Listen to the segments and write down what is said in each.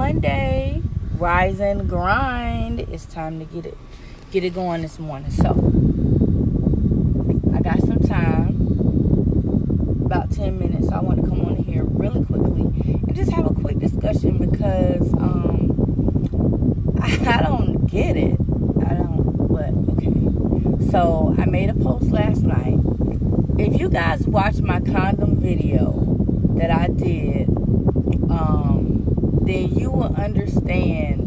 Monday, rise and grind. It's time to get it going this morning. So I got some time, about 10 minutes. I want to come on here really quickly and just have a quick discussion because I don't get it. But okay. So I made a post last night. If you guys watch my condom video that I did, then you will understand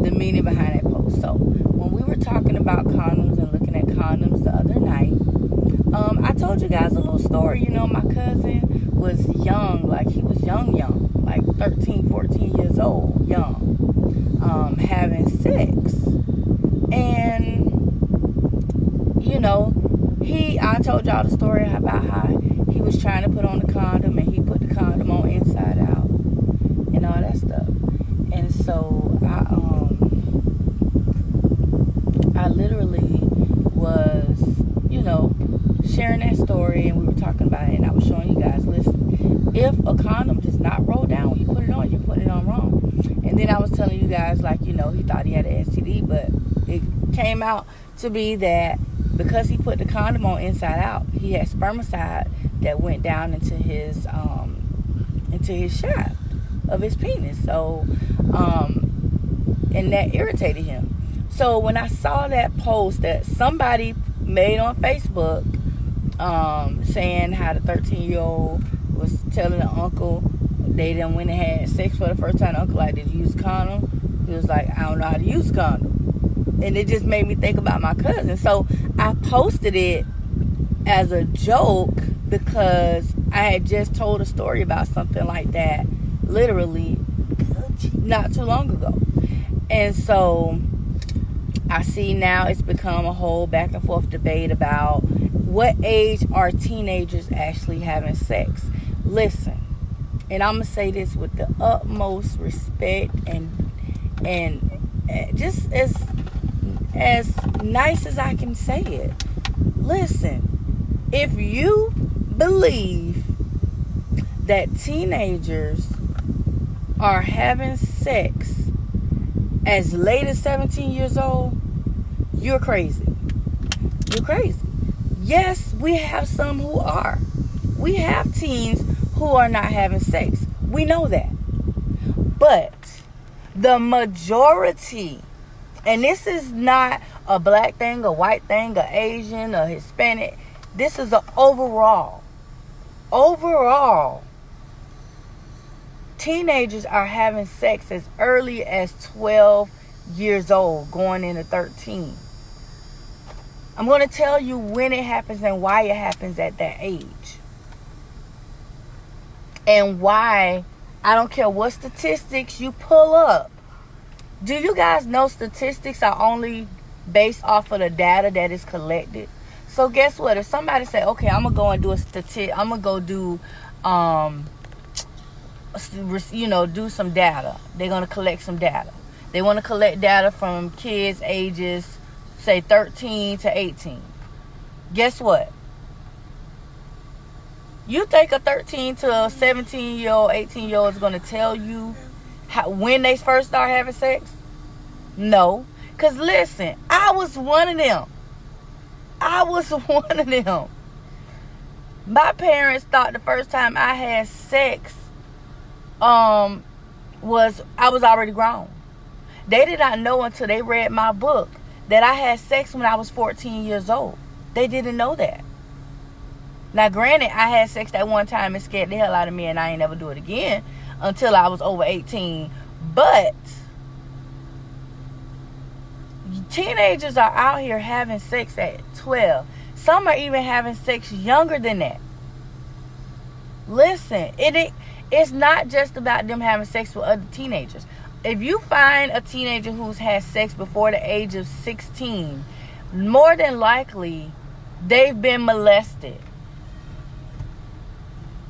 the meaning behind that post. So when we were talking about condoms and looking at condoms the other night, I told you guys a little story. You know, my cousin was young, like he was young, like 13, 14 years old, young, having sex. And, you know, I told y'all the story about how he was trying to put on the condom and he put the condom on inside out and all that stuff. And so I literally was, sharing that story, and we were talking about it, and I was showing you guys, listen, if a condom does not roll down when you put it on, you're putting it on wrong. And then I was telling you guys, like, he thought he had an STD, but it came out to be that because he put the condom on inside out, he had spermicide that went down into his shaft of his penis. So, and that irritated him. So when I saw that post that somebody made on Facebook, saying how the 13-year-old was telling the uncle they done went and had sex for the first time, the uncle like, did you use a condom? He was like, I don't know how to use a condom. And it just made me think about my cousin. So I posted it as a joke because I had just told a story about something like that literally not too long ago. And so I see now it's become a whole back and forth debate about what age are teenagers actually having sex. Listen, and I'm going to say this with the utmost respect and just as nice as I can say it. Listen, if you believe that teenagers are having sex as late as 17 years old, you're crazy. You're crazy. Yes, we have some who are. We have teens who are not having sex. We know that. But the majority, and this is not a black thing, a white thing, a Asian, a Hispanic. This is an overall. Overall, teenagers are having sex as early as 12 years old, going into 13. I'm going to tell you when it happens and why it happens at that age. And why, I don't care what statistics you pull up. Do you guys know statistics are only based off of the data that is collected? So guess what? If somebody say, okay, I'm going to go and do a statistic, I'm going to go do, do some data. They're going to collect some data. They want to collect data from kids ages, say 13 to 18. Guess what? You think a 13 to a 17-year-old, 18-year-old is going to tell you when they first start having sex? No. Because listen, I was one of them. My parents thought the first time I had sex was I was already grown. They did not know until they read my book that I had sex when I was 14 years old. They didn't know that. Now, granted, I had sex that one time and scared the hell out of me, and I ain't never do it again until I was over 18. But teenagers are out here having sex at 12. Some are even having sex younger than that. Listen, it's not just about them having sex with other teenagers. If you find a teenager who's had sex before the age of 16, more than likely, they've been molested.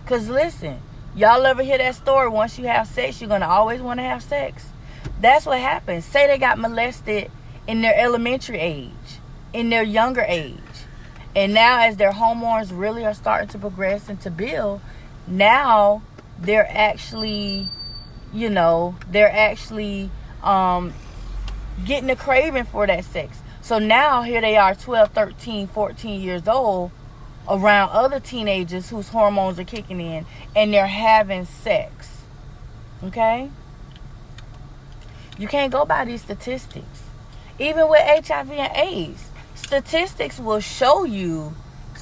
Because listen, y'all ever hear that story? Once you have sex, you're going to always want to have sex. That's what happens. Say they got molested in their elementary age, in their younger age. And now as their hormones really are starting to progress and to build, now they're actually, they're actually getting a craving for that sex. So now here they are, 12, 13, 14 years old, around other teenagers whose hormones are kicking in, and they're having sex. Okay? You can't go by these statistics. Even with HIV and AIDS, statistics will show you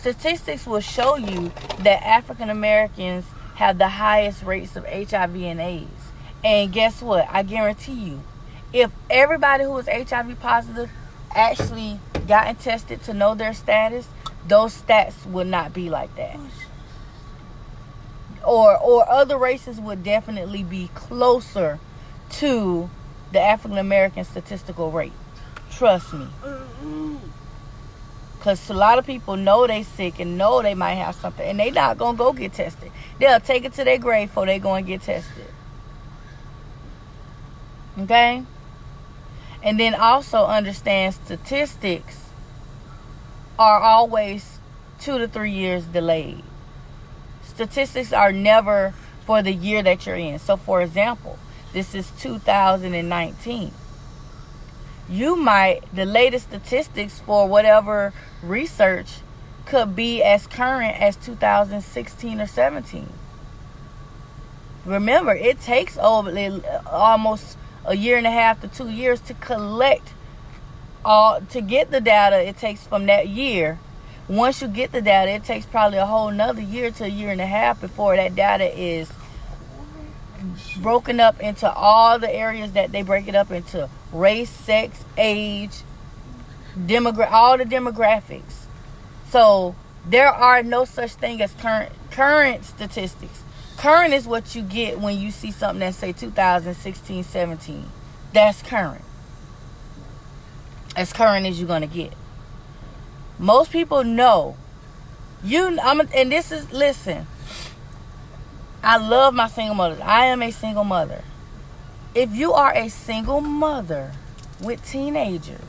that African Americans have the highest rates of HIV and AIDS. And guess what? I guarantee you, if everybody who is HIV positive actually gotten tested to know their status, those stats would not be like that. Or other races would definitely be closer to the African American statistical rate. Trust me. Because a lot of people know they sick and know they might have something, and they not going to go get tested. They'll take it to their grave before they go and get tested. Okay? And then also understand statistics are always 2 to 3 years delayed. Statistics are never for the year that you're in. So, for example, this is 2019. The latest statistics for whatever research could be as current as 2016 or 17. Remember, it takes almost a year and a half to 2 years to collect to get the data. It takes from that year. Once you get the data, it takes probably a whole nother year to a year and a half before that data is broken up into all the areas that they break it up into: race, sex, age, all the demographics. So there are no such thing as current statistics. Current is what you get when you see something that say 2016, 17. That's current. As current as you're gonna get. Most people know. Listen. I love my single mothers. I am a single mother. If you are a single mother with teenagers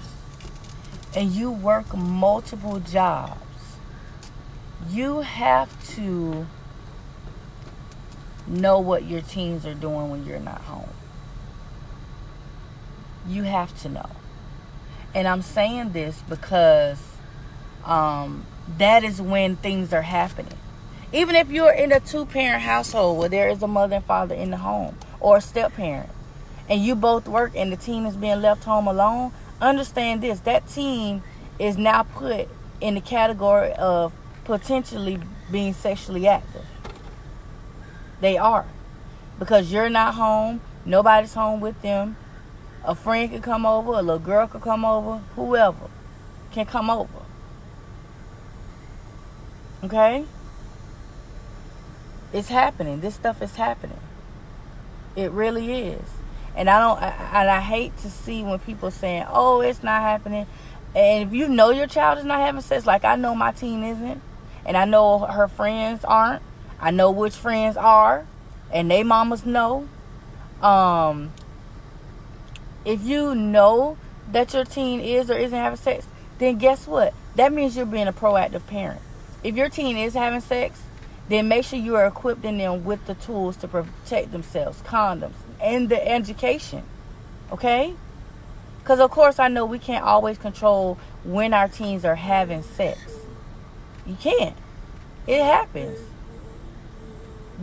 and you work multiple jobs, you have to know what your teens are doing when you're not home. You have to know. And I'm saying this because that is when things are happening. Even if you're in a 2-parent household where there is a mother and father in the home, or a step-parent, and you both work and the teen is being left home alone, understand this: that teen is now put in the category of potentially being sexually active. They are. Because you're not home, nobody's home with them. A friend can come over, a little girl can come over, whoever can come over. Okay? It's happening. This stuff is happening. It really is. And I hate to see when people saying, "Oh, it's not happening." And if you know your child is not having sex, like I know my teen isn't, and I know her friends aren't, I know which friends are, and they mamas know. If you know that your teen is or isn't having sex, then guess what? That means you're being a proactive parent. If your teen is having sex, then make sure you are equipping them with the tools to protect themselves, condoms, and the education. Okay? Because, of course, I know we can't always control when our teens are having sex. You can't. It happens.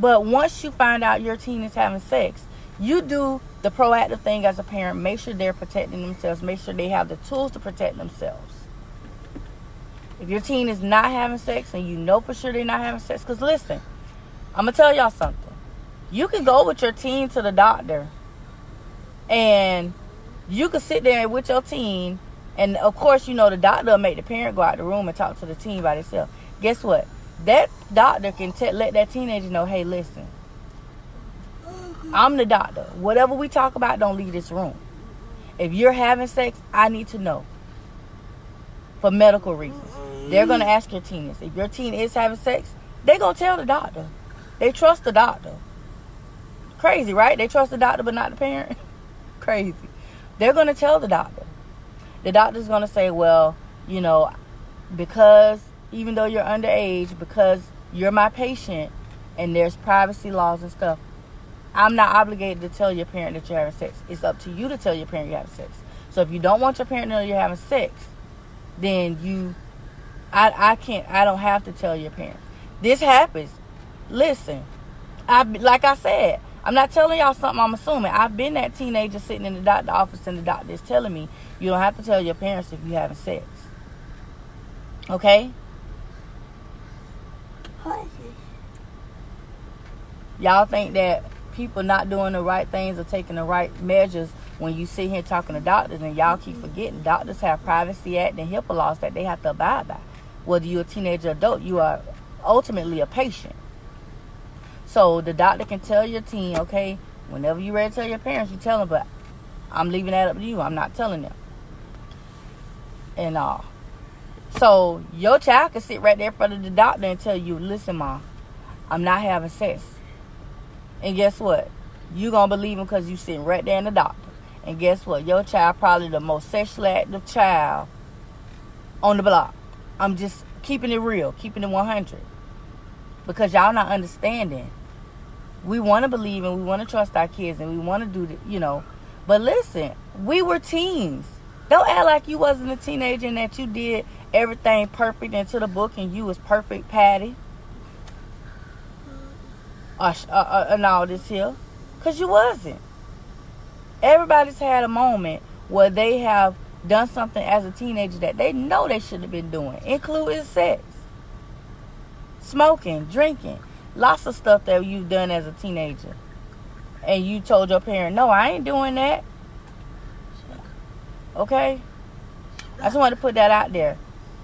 But once you find out your teen is having sex, you do the proactive thing as a parent. Make sure they're protecting themselves. Make sure they have the tools to protect themselves. If your teen is not having sex and you know for sure they're not having sex, because listen, I'm going to tell y'all something. You can go with your teen to the doctor and you can sit there with your teen, and of course, the doctor will make the parent go out the room and talk to the teen by themselves. Guess what? That doctor can let that teenager know, "Hey, listen, I'm the doctor. Whatever we talk about, don't leave this room. If you're having sex, I need to know for medical reasons." They're going to ask your teen this. If your teen is having sex, they're going to tell the doctor. They trust the doctor. Crazy, right? They trust the doctor but not the parent. Crazy. They're going to tell the doctor. The doctor's going to say, "Well, because even though you're underage, because you're my patient and there's privacy laws and stuff, I'm not obligated to tell your parent that you're having sex. It's up to you to tell your parent you're having sex. So if you don't want your parent to know you're having sex, then I don't have to tell your parent. This happens. Listen, like I said, I'm not telling y'all something I'm assuming. I've been that teenager sitting in the doctor's office and the doctor is telling me you don't have to tell your parents if you're having sex. Okay? Y'all think that people not doing the right things or taking the right measures when you sit here talking to doctors, and y'all keep forgetting doctors have Privacy Act and HIPAA laws that they have to abide by. Whether you're a teenager or adult, you are ultimately a patient. So the doctor can tell your teen, okay, whenever you're ready to tell your parents, you tell them, but I'm leaving that up to you. I'm not telling them. And so your child can sit right there in front of the doctor and tell you, listen, Mom, I'm not having sex. And guess what? You're going to believe him because you sitting right there in the doctor. And guess what? Your child probably the most sexually active child on the block. I'm just keeping it real, keeping it 100. Because y'all not understanding. We want to believe and we want to trust our kids and we want to do the, But listen, we were teens. Don't act like you wasn't a teenager and that you did everything perfect into the book and you was perfect Patty. And all this here. Because you wasn't. Everybody's had a moment where they have done something as a teenager that they know they should have been doing, including sex, smoking, drinking, lots of stuff that you've done as a teenager. And you told your parent, no, I ain't doing that. Okay? I just wanted to put that out there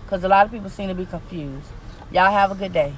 because a lot of people seem to be confused. Y'all have a good day.